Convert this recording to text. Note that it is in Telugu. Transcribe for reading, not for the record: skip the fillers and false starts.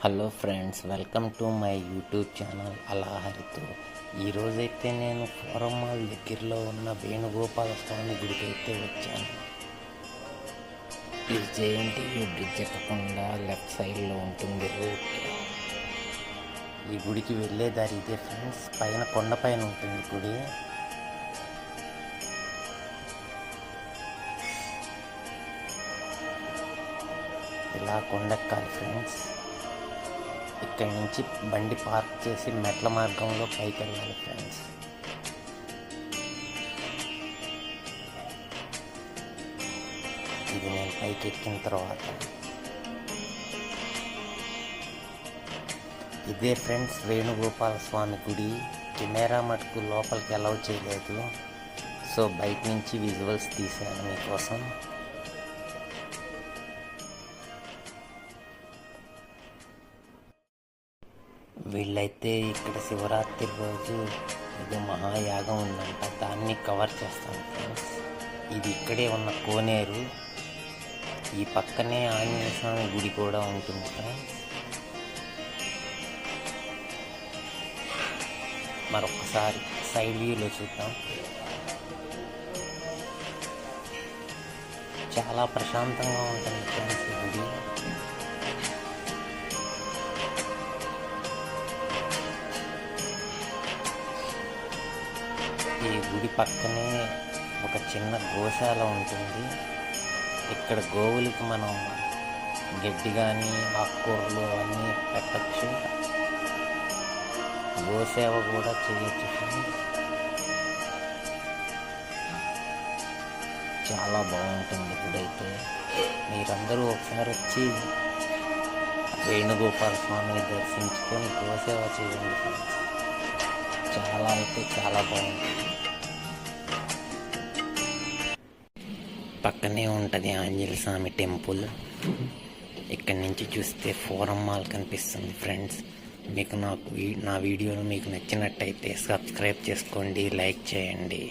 Hello friends, welcome to my YouTube channel అలా హరితో. ఈరోజైతే నేను ఫోరం మాల్ దగ్గరలో ఉన్న వేణుగోపాల స్వామి గుడికి అయితే వచ్చాను. ఈ జేఎన్టీయూ బ్రిడ్జ్ ఎక్కకుండా లెఫ్ట్ సైడ్లో ఉంటుంది రోడ్. ఈ గుడికి వెళ్ళే దారి ఇదే ఫ్రెండ్స్. పైన కొండపైన ఉంటుంది గుడి. ఇలా కొండెక్కాలి ఫ్రెండ్స్. ఇక్కడి నుంచి బండి పార్క్ చేసి మెట్ల మార్గంలో పైకి వెళ్ళాలి ఫ్రెండ్స్. ఇది నేను పైకి ఎక్కిన తర్వాత ఇదే ఫ్రెండ్స్ వేణుగోపాల స్వామి గుడి. కెమెరా మటుకు లోపలికి అలౌ చేయలేదు, సో బయట నుంచి విజువల్స్ తీశాను మీకోసం. వీళ్ళైతే ఇక్కడ శివరాత్రి రోజు ఏదో మహాయాగం ఉందంట, దాన్ని కవర్ చేస్తాను ఫ్రెండ్స్. ఇది ఇక్కడే ఉన్న కోనేరు. ఈ పక్కనే ఆంజనేయ స్వామి గుడి కూడా ఉంటుంది ఫ్రెండ్స్. మరొకసారి సైడ్ వ్యూలో చూద్దాం. చాలా ప్రశాంతంగా ఉంటుంది ఫ్రెండ్స్ ఈ గుడి. ఈ గుడి పక్కనే ఒక చిన్న గోశాల ఉంటుంది. ఇక్కడ గోవులకి మనం గడ్డి కానీ ఆకుకూరలు అవన్నీ పెట్టచ్చు. గోసేవ కూడా చేయొచ్చు. చాలా బాగుంటుంది గుడి అయితే. మీరందరూ ఒకసారి వచ్చి వేణుగోపాల స్వామిని దర్శించుకొని గోసేవ చేయండి ఫ్రెండ్స్. చాలా అయితే చాలా బాగుంటుంది. పక్కనే ఉంటుంది ఆంజనేయ స్వామి టెంపుల్. ఇక్కడి నుంచి చూస్తే ఫోరం మాల్ కనిపిస్తుంది ఫ్రెండ్స్. మీకు నా వీడియోలు మీకు నచ్చినట్టయితే సబ్స్క్రైబ్ చేసుకోండి, లైక్ చేయండి.